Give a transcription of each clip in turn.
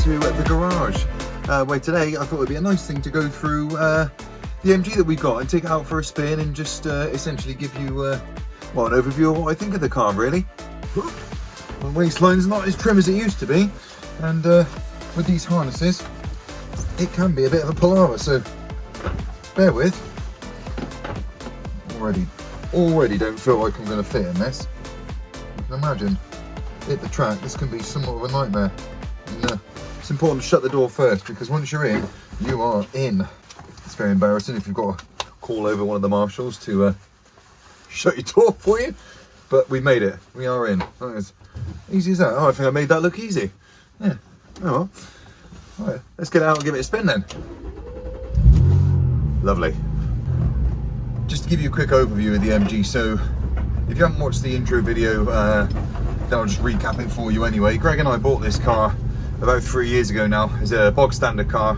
to the garage, where today I thought it'd be a nice thing to go through the MG that we've got and take it out for a spin and just essentially give you well, an overview of what I think of the car, really. My waistline's not as trim as it used to be, and with these harnesses it can be a bit of a palaver, so bear with. Already don't feel like I'm going to fit in this. You can imagine, hit the track, this can be somewhat of a nightmare. And, it's important to shut the door first, because once you're in, you are in. It's very embarrassing if you've got to call over one of the marshals to shut your door for you, but we made it. We are in. That is easy as that. Oh, I think I made that look easy. Yeah. Oh well. All right, let's get out and give it a spin then. Lovely. Just to give you a quick overview of the MG, so if you haven't watched the intro video, then I'll just recap it for you anyway. Greg and I bought this car about 3 years ago now. It's a bog standard car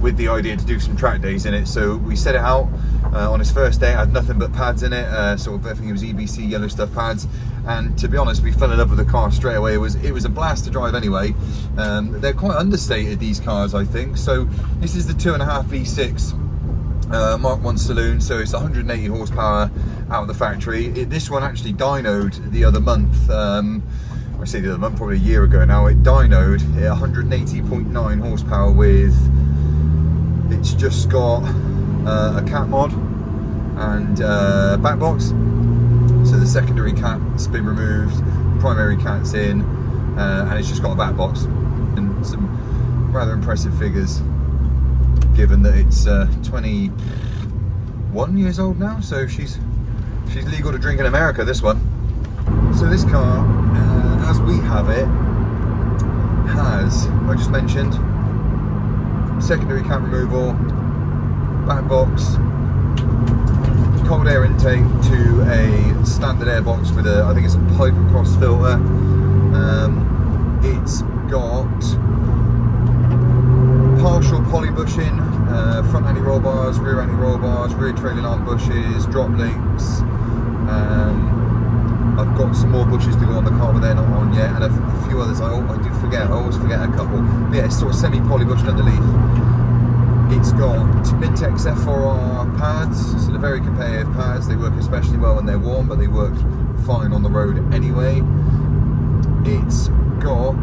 with the idea to do some track days in it. So we set it out on its first day. It had nothing but pads in it, sort of, I think it was EBC yellow stuff pads. And to be honest, we fell in love with the car straight away. It was a blast to drive anyway. They're quite understated, these cars, I think. So this is the 2.5 V6 Mark 1 saloon, so it's 180 horsepower out of the factory. This one actually dynoed the other month. I say the other month, probably a year ago now. It dynoed at 180.9 horsepower with, it's just got a cat mod and back box. So the secondary cat's been removed, primary cat's in, and it's just got a back box and some rather impressive figures, given that it's 21 years old now, so she's legal to drink in America, this one. So this car, as we have it, has, I just mentioned, secondary cat removal, back box, cold air intake to a standard air box with a, I think it's a pipe across filter. It's got partial poly bushing, front anti-roll bars, rear anti-roll bars, rear trailing arm bushes, drop links. I've got some more bushes to go on the car, but they're not on yet, and a few others. I do forget. I always forget a couple. But yeah, it's sort of semi-poly bushed underneath. It's got Mintex F4R pads, so they're very competitive pads. They work especially well when they're warm, but they work fine on the road anyway. It's got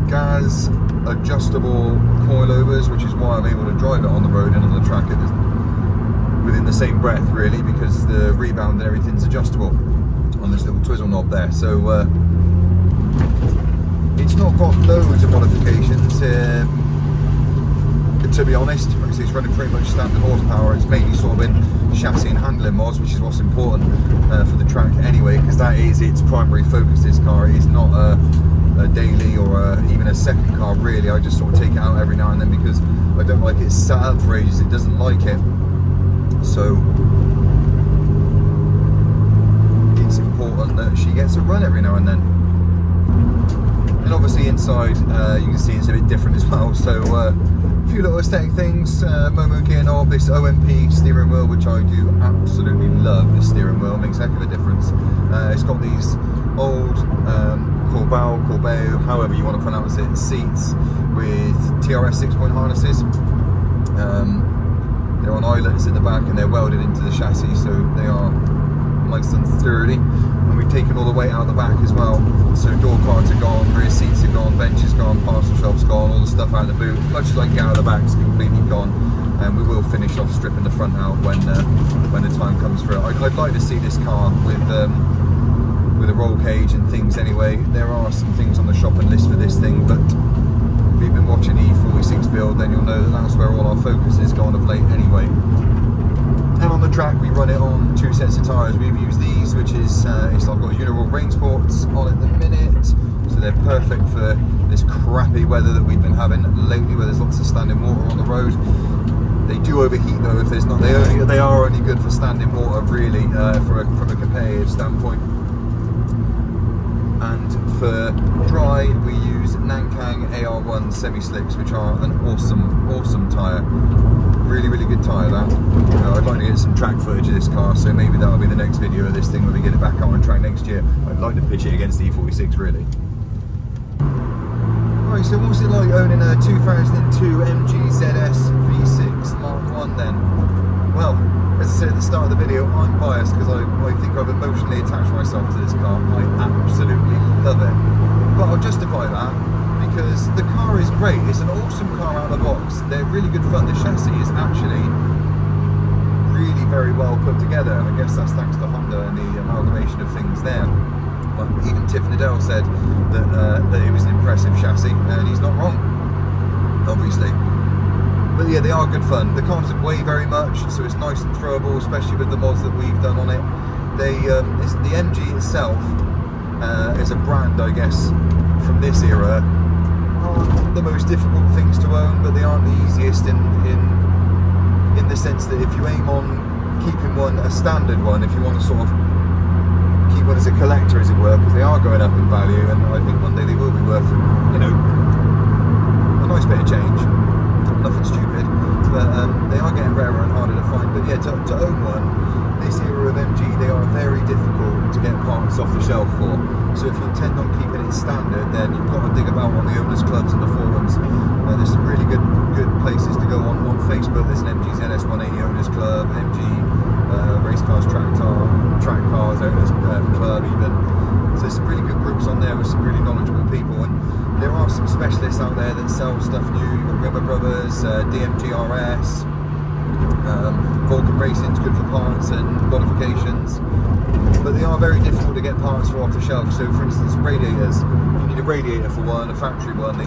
gas adjustable coilovers, which is why I'm able to drive it on the road and on the track within the same breath, really, because the rebound and everything's adjustable on this little twizzle knob there. So it's not got loads of modifications, to be honest. Because it's running pretty much standard horsepower. It's mainly sort of in chassis and handling mods, which is what's important for the track anyway, because that is its primary focus. This car is not a daily or even a second car, really. I just sort of take it out every now and then because I don't like it sat up for ages. It doesn't like it, so it's important that she gets a run every now and then. And obviously inside you can see it's a bit different as well, so a few little aesthetic things. Momo gear knob, this OMP steering wheel, which I do absolutely love. The steering wheel makes a heck of a difference. It's got these old Corbao, however you want to pronounce it, seats with TRS 6-point harnesses. They're on eyelets in the back and they're welded into the chassis, so they are nice and sturdy. And we've taken all the weight out of the back as well. So door cards are gone, rear seats are gone, bench is gone, parcel shelves gone, all the stuff out of the boot. As much as I can get out of the back is completely gone. And we will finish off stripping the front out when the time comes for it. I'd like to see this car with a roll cage and things anyway. There are some things on the shopping list for this thing, but if you've been watching the E46 build, then you'll know that that's where all our focus is gone of late anyway. And on the track we run it on 2 sets of tyres. We've used these, which is I've got Uniroyal Rain Sports on at the minute, so they're perfect for this crappy weather that we've been having lately, where there's lots of standing water on the road. They do overheat though if there's not. They are only good for standing water, really, from a competitive standpoint. And for dry, we use Nankang AR1 semi-slicks, which are an awesome tyre. Really good tyre, that. I'd like to get some track footage of this car, so maybe that'll be the next video of this thing when we get it back out on track next year. I'd like to pitch it against the E46, really. Right, so what's it like owning a 2002 MG ZS V6 Mark 1 then? Well, as I said at the start of the video, I'm biased because I think I've emotionally attached myself to this car. I absolutely love it. But I'll justify that because the car is great. It's an awesome car out of the box. They're really good fun. The chassis is actually really very well put together. I guess that's thanks to Honda and the amalgamation of things there. But even Tiff Nadell said that it was an impressive chassis, and he's not wrong, obviously. But yeah, they are good fun. The car doesn't weigh very much, so it's nice and throwable, especially with the mods that we've done on it. The MG itself is a brand, I guess, from this era. Aren't the most difficult things to own, but they aren't the easiest in the sense that if you aim on keeping one a standard one, if you want to sort of keep one as a collector, as it were, because they are going up in value, and I think one day they will be worth, you know, a nice bit of change. Nothing stupid, but they are getting rarer and harder to find. But yeah, to own one, this era of MG, they are very difficult to get parts off the shelf for. So if you intend on keeping it standard, then you've got to dig about on the owners' clubs and the forums. There's some really good places to go on Facebook. There's an MG ZS 180 owners club, MG race cars, track cars owners club even. So there's some really good groups on there with some really knowledgeable people, and there are some specialists out there that sell stuff new. You've got Ribber Brothers, DMG RS, Vulcan Racing's good for parts and modifications, but they are very difficult to get parts for off the shelf. So for instance, radiators, you need a radiator for one, a factory one,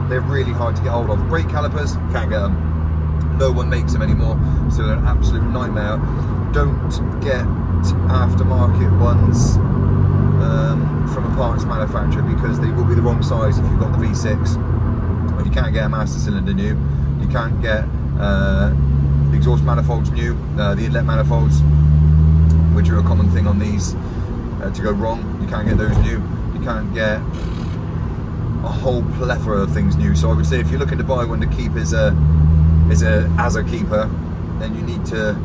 they're really hard to get hold of. Brake calipers, can't get them. No one makes them anymore, so they're an absolute nightmare. Don't get aftermarket ones from a parts manufacturer because they will be the wrong size if you've got the V6. Well, you can't get a master cylinder new, you can't get the exhaust manifolds new, the inlet manifolds, which are a common thing on these to go wrong. You can't get those new. You can't get a whole plethora of things new. So I would say if you're looking to buy one to keep as a keeper, then you need to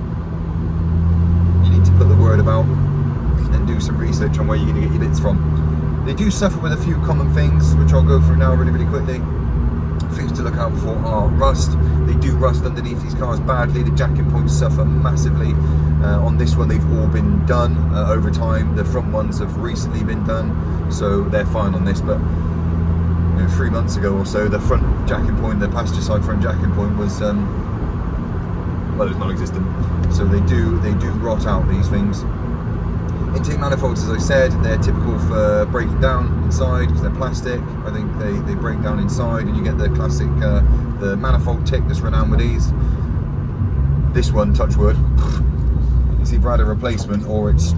put the word about and do some research on where you're going to get your bits from. They do suffer with a few common things, which I'll go through now really quickly. Things to look out for are rust. They do rust underneath these cars badly. The jacking points suffer massively. On this one, they've all been done over time. The front ones have recently been done, so they're fine on this. But 3 months ago or so, the front jacking point, the passenger side front jacking point was well, it's non-existent. So they do rot out these things. Intake manifolds, as I said, they're typical for breaking down inside because they're plastic. I think they break down inside, and you get the classic the manifold tick that's renowned with these. This one, touch wood, it's either had a replacement or it's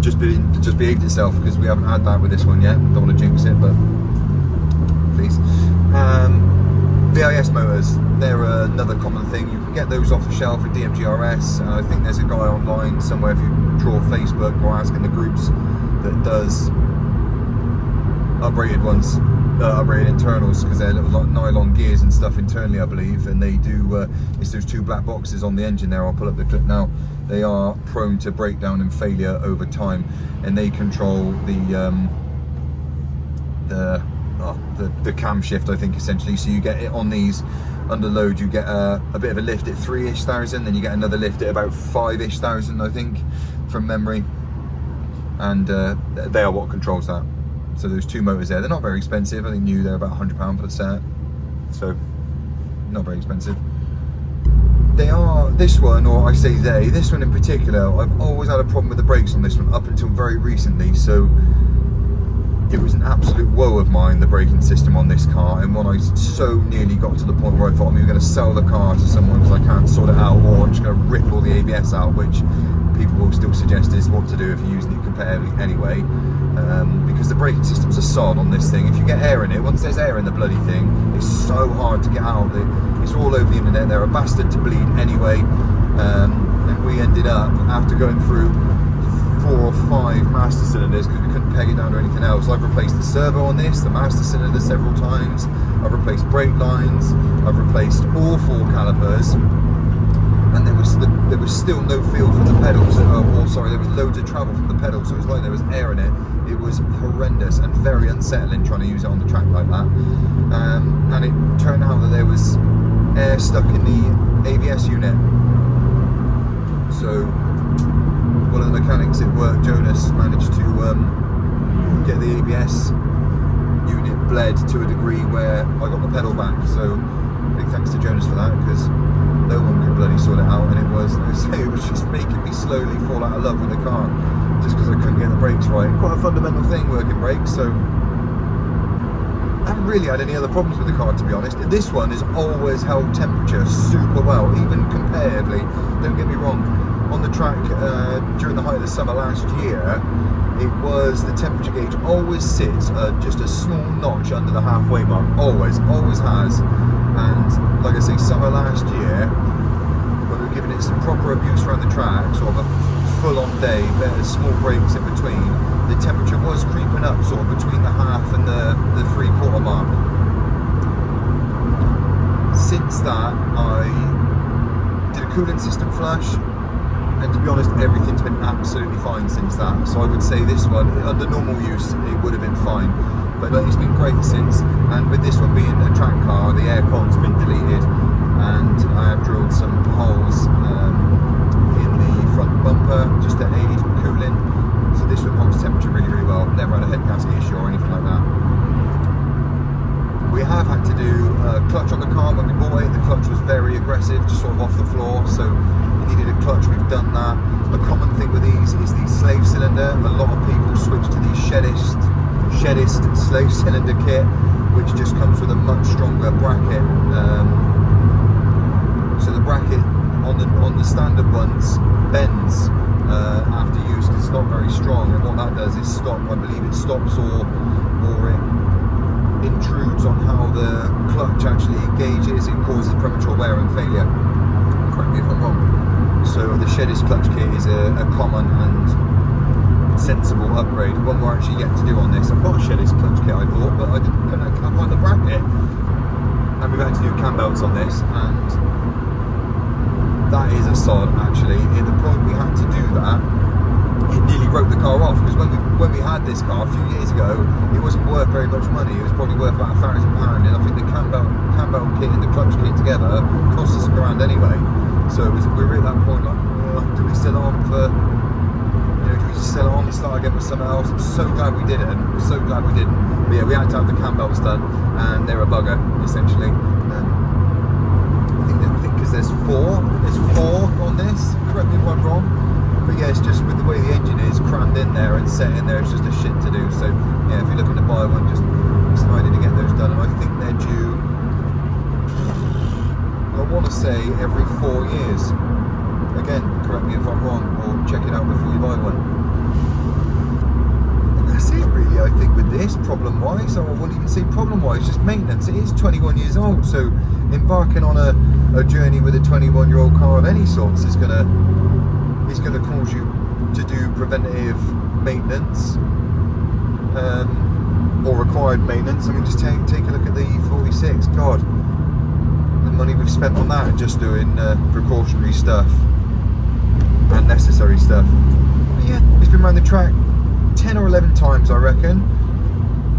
just behaved itself, because we haven't had that with this one yet. Don't want to jinx it, but please. VIS motors, they're another common thing. You can get those off the shelf at DMG RS. I think there's a guy online somewhere, if you draw Facebook or ask in the groups, that does uprated ones, uprated internals, because they're little nylon gears and stuff internally, I believe, and they do, it's those two black boxes on the engine there. I'll pull up the clip now. They are prone to breakdown and failure over time, and they control the camshaft, I think, essentially. So you get it on these under load, you get a bit of a lift at 3-ish thousand, then you get another lift at about 5-ish thousand, I think, from memory, and they are what controls that. So those two motors there, they're not very expensive. I think new they're about £100 for the set, so not very expensive. They are, this one, or I say this one in particular, I've always had a problem with the brakes on this one up until very recently. So it was an absolute woe of mine, the braking system on this car, and when I so nearly got to the point where I thought I'm either going to sell the car to someone because I can't sort it out, or I'm just going to rip all the ABS out, which people will still suggest is what to do if you're using it comparatively anyway, because the braking system's a sod on this thing. If you get air in it, once there's air in the bloody thing, it's so hard to get out. It's all over the internet. They're a bastard to bleed anyway, and we ended up, after going through 4 or 5 master cylinders because we couldn't peg it down to anything else. I've replaced the servo on this, the master cylinder, several times. I've replaced brake lines. I've replaced all 4 calipers, and there was still no feel for the pedals, there was loads of travel from the pedals, so it was like there was air in it. It was horrendous and very unsettling trying to use it on the track like that. And it turned out that there was air stuck in the ABS unit. So one of the mechanics at work, Jonas, managed to get the ABS unit bled to a degree where I got the pedal back. So big thanks to Jonas for that, because no one could bloody sort it out, and it was just making me slowly fall out of love with the car, just because I couldn't get the brakes right. Quite a fundamental thing, working brakes, so I haven't really had any other problems with the car, to be honest. This one has always held temperature super well, even comparatively. Don't get me wrong, on the track during the height of the summer last year, it was, the temperature gauge always sits just a small notch under the halfway mark, always has. And like I say, summer last year, when we were giving it some proper abuse around the track, sort of a full-on day, better small breaks in between, the temperature was creeping up sort of between the half and the 3/4 mark. Since that, I did a cooling system flush, and to be honest, everything's been absolutely fine since that. So I would say this one, under normal use, it would have been fine. But it's been great since, and with this one being a track car, the aircon's been deleted, and I have drilled some holes in the front bumper just to aid cooling. So this one holds temperature really, really well. Never had a head gasket issue or anything like that. We have had to do a clutch on the car when we bought it. The clutch was very aggressive, just sort of off the floor, so it needed a clutch. We've done that. A common thing with these is the slave cylinder. A lot of people switch to the Sheddist slave cylinder kit, which just comes with a much stronger bracket. So the bracket on the standard ones bends after use because it's not very strong, and what that does is stop. I believe it stops or it intrudes on how the clutch actually engages. It causes premature wear and failure. Correct me if I'm wrong. So the Sheddist clutch kit is a common and sensible upgrade. One we're actually yet to do on this. I've got a Sheddist clutch kit I bought, but I can't find the bracket. And we've had to do cam belts on this, and that is a sod actually. At the point we had to do that, it nearly wrote the car off, because when we had this car a few years ago, it wasn't worth very much money. It was probably worth about £1,000, and I think the cam belt kit and the clutch kit together cost us £1,000 anyway. So we were at that point like, do we sell on for? Do we just sell it on and start again with something else? I'm so glad we didn't. I'm so glad we didn't. But yeah, we had to have the cam belts done, and they're a bugger essentially. I think because there's four on this. Correct me if I'm wrong. But yeah, it's just with the way the engine is crammed in there and set in there, it's just a shit to do. So yeah, if you're looking to buy one, just decided to get those done, and I think they're due, I want to say, every 4 years. Again, correct me if I'm wrong, or check it out before you buy one. And that's it really, I think, with this, problem-wise. So I wouldn't even say problem-wise, just maintenance. It is 21 years old, so embarking on a journey with a 21-year-old car of any sorts is going to cause you to do preventative maintenance, or required maintenance. I mean, just take a look at the E46. God, the money we've spent on that just doing precautionary stuff, unnecessary stuff. But yeah, it's been around the track 10 or 11 times, I reckon.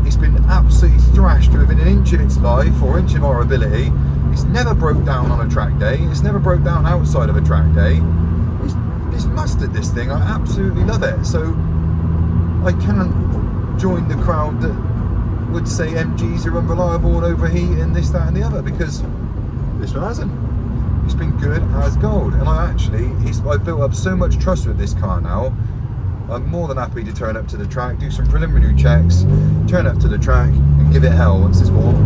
It's been absolutely thrashed to within an inch of its life, or inch of our ability. It's never broke down on a track day. It's never broke down outside of a track day. It's mustard, this thing. I absolutely love it. So I can't join the crowd that would say MGs are unreliable and overheat and this, that and the other, because this one hasn't. It's been good as gold, and I've built up so much trust with this car now. I'm more than happy to turn up to the track, do some preliminary checks, turn up to the track and give it hell once it's warm.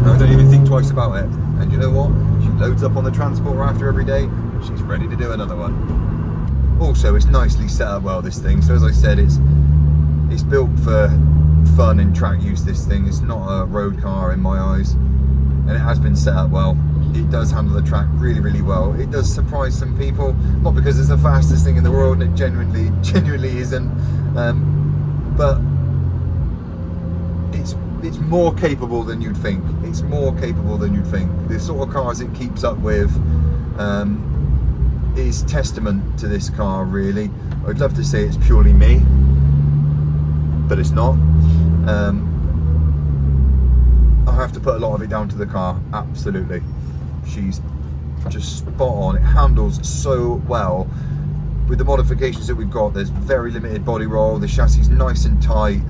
I don't even think twice about it. And you know what? She loads up on the transporter after every day and she's ready to do another one. Also, it's nicely set up well, this thing. So as I said, it's built for fun and track use, this thing. It's not a road car in my eyes. And it has been set up well. It does handle the track really, really well. It does surprise some people, not because it's the fastest thing in the world, and it genuinely isn't, but it's more capable than you'd think. It's more capable than you'd think. The sort of cars it keeps up with, is testament to this car, really. I'd love to say it's purely me, but it's not. I have to put a lot of it down to the car, absolutely. She's just spot on. It handles so well. With the modifications that we've got, there's very limited body roll, the chassis is nice and tight,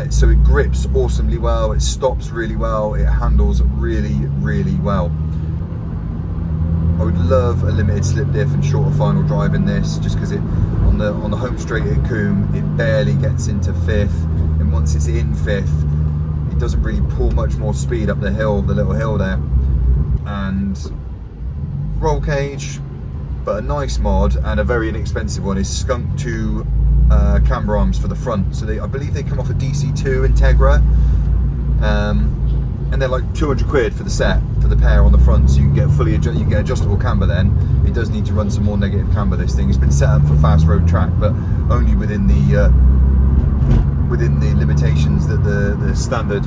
so it grips awesomely well, it stops really well, it handles really, really well. I would love a limited slip diff and shorter final drive in this, just because it on the home straight at Coombe, it barely gets into fifth, and once it's in fifth, it doesn't really pull much more speed up the hill, the little hill there. And roll cage, but a nice mod, and a very inexpensive one is Skunk 2 camber arms for the front. So I believe they come off a DC2 Integra, and they're like 200 quid for the set, for the pair on the front, so you can get you can get adjustable camber. Then it does need to run some more negative camber, this thing. It's been set up for fast road track, but only within the limitations that the standard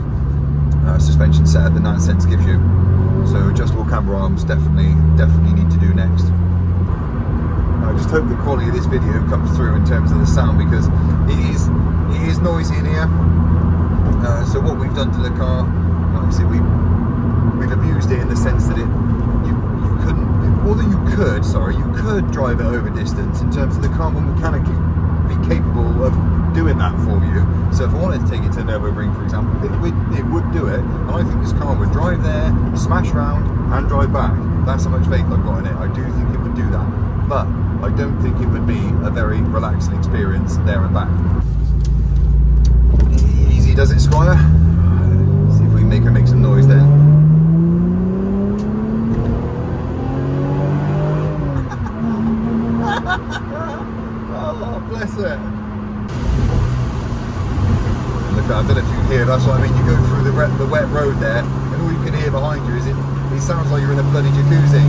suspension setup in that sense gives you. So adjustable camber arms definitely need to do next. I just hope the quality of this video comes through in terms of the sound, because it is noisy in here. So what we've done to the car, like I said, we've abused it in the sense that you could drive it over distance. In terms of the car will mechanically be capable of doing that for you. So if I wanted to take it to Nürburgring, for example, it would do it, and I think this car would drive there, smash round, and drive back. That's how much faith I've got in it. I do think it would do that, but I don't think it would be a very relaxing experience there and back. Easy does it, Squire. See if we can make her make some noise then. Oh, bless her. Look, I don't know if you can hear, that's what I mean. You go through the wet road there, and all you can hear behind you is it sounds like you're in a bloody jacuzzi.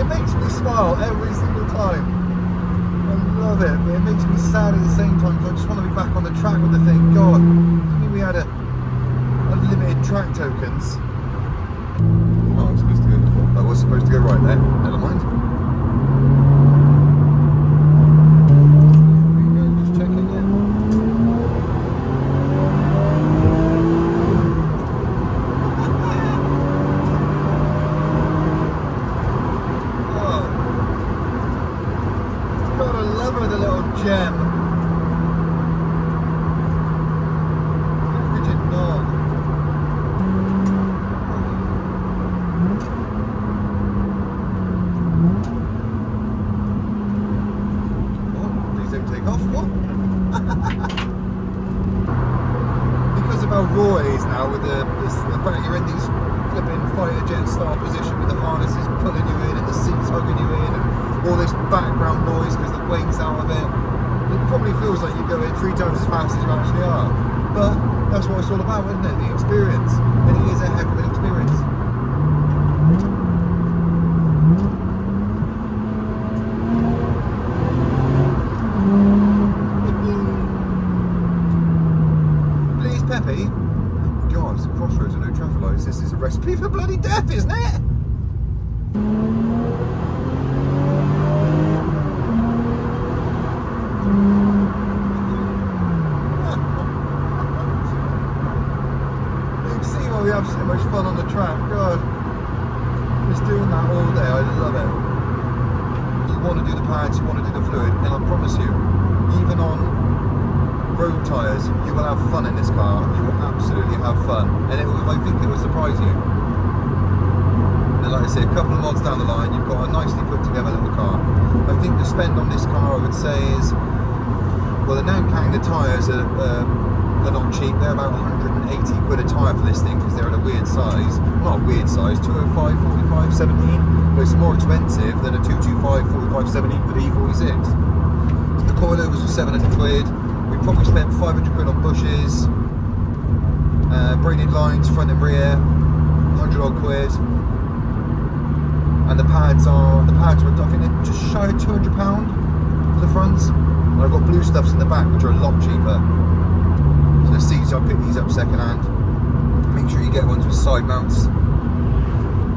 it makes me smile every single time. I love it, but it makes me sad at the same time, because I just want to be back on the track with the thing. God, I mean, we had unlimited track tokens. Oh, I was supposed to go right there. Never mind. Here we go, just checking it. Oh. God, I love her, the little gem. How could you not? Because of how raw it is now, with the fact you're in these flipping fighter jet style position with the harnesses pulling you in and the seats hugging you in and all this background noise because the weight's out of it, it probably feels like you're going 3 times as fast as you actually are. But that's what it's all about, isn't it? The experience. And it is a heck of an experience. Peppy? God, it's a crossroads with no traffic lights. This is a recipe for bloody death, isn't it? You can see why we have so much fun on the track. God, just doing that all day. I love it. You want to do the pads, you want to do the fluid, and I promise you, even on road tyres, you will have fun in this car. You will absolutely have fun, and I think it will surprise you. And like I say, a couple of mods down the line, you've got a nicely put together little car. I think the spend on this car, I would say, is, well, they're now counting the tyres are not cheap. They're about 180 quid a tyre for this thing, because they're at a weird size. Not a weird size, 205, 45, 17, but it's more expensive than a 225, 45, 17 for the E46. The coilovers were 700 quid. We probably spent 500 quid on bushes, braided lines front and rear, 100 odd quid, and the pads were, I think they're just shy of £200 for the fronts. And I've got blue stuffs in the back which are a lot cheaper. So the seats I picked these up second hand. Make sure you get ones with side mounts,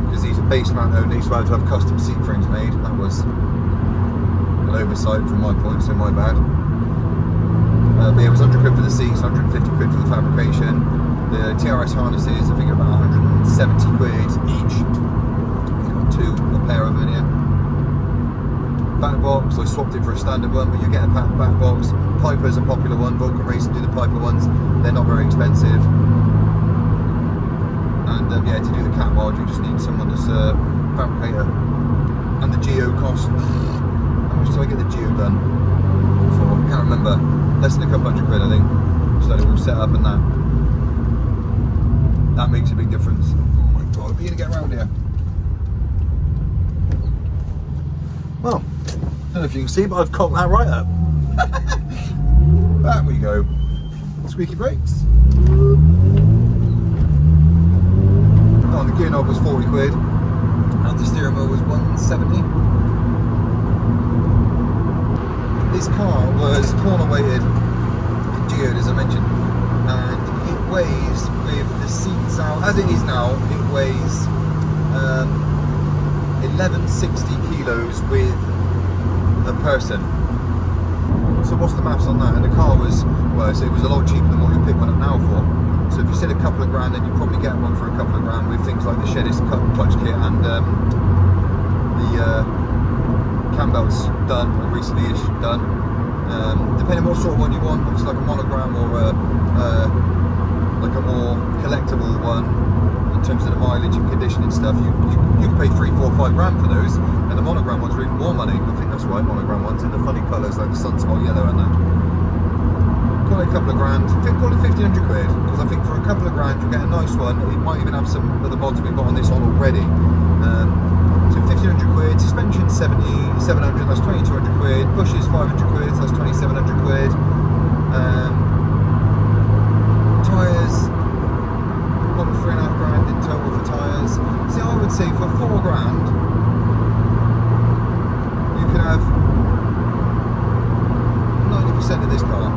because these are base mount only, so I had to have custom seat frames made. That was an oversight from my point, so my bad. But yeah, it was 100 quid for the seats, 150 quid for the fabrication. The TRS harnesses, I think about 170 quid each. You've got a pair of them in here. Back box, I swapped it for a standard one, but you get a back box. Piper's a popular one, Vulcan Racing do the Piper ones, they're not very expensive. And yeah, to do the catwalk, you just need someone to fabricate it. And the geo cost, how much did I get the geo done for? I can't remember. Less than a couple hundred quid, I think. So it all set up and that. That makes a big difference. Oh my god, we're gonna get around here. Well, I don't know if you can see, but I've cocked that right up. Back we go. Squeaky brakes. Oh, the gear knob was 40 quid. And the steering wheel was 170. This car was corner weighted and geoed, as I mentioned, and it weighs, with the seats out as it is now, it weighs 1160 kilos with a person. So what's the maths on that? And the car was, well, so it was a lot cheaper than what you pick one up now for. So if you said a couple of grand, then you probably get one for a couple of grand with things like the Shedis clutch kit and the cam belts done, or recently-ish done. Depending what sort of one you want, if it's like a monogram or like a more collectible one in terms of the mileage and condition and stuff, you can pay 3, 4, 5 grand for those, and the monogram ones are even more money. I think that's right, monogram ones in the funny colours like the sunspot yellow and that. Call it a couple of grand, call it 1,500 quid, because I think for a couple of grand you'll get a nice one. It might even have some of the mods we've got on this on already. So 1,500 quid, suspension 700, that's 2,200 quid, bushes 500 quid, so that's 2,700 quid. Tyres, got 3.5 grand in total for tyres. See, I would say for 4 grand, you can have 90% of this car.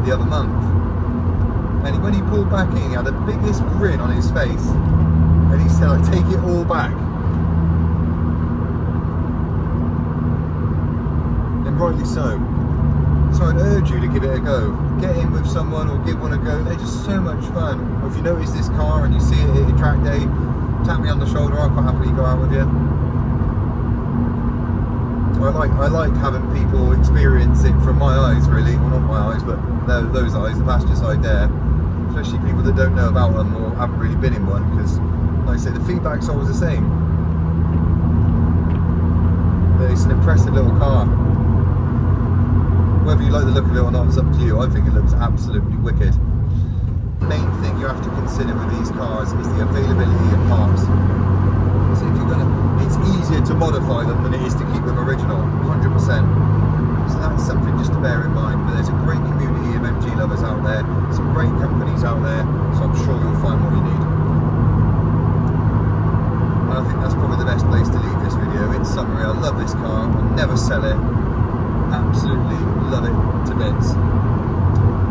The other month, and when he pulled back in, he had the biggest grin on his face, and he said, "I take it all back," and rightly so. So I'd urge you to give it a go. Get in with someone or give one a go. They're just so much fun. Or if you notice this car and you see it at a track day, tap me on the shoulder. I'll quite happily go out with you. I like having people experience it from my eyes, really. Well, not my eyes, but those eyes, the passenger side there. Especially people that don't know about them or haven't really been in one, because, like I say, the feedback's always the same. But it's an impressive little car. Whether you like the look of it or not, it's up to you. I think it looks absolutely wicked. The main thing you have to consider with these cars is the availability of parts. So if you're gonna, it's I think that's probably the best place to leave this video. In summary, I love this car, I'll never sell it, absolutely love it to bits.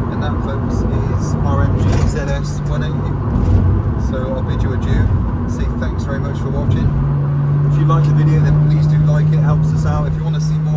And that, folks, is RMG ZS 180. So I'll bid you adieu, say thanks very much for watching. If you like the video, then please do like it, helps us out. If you want to see more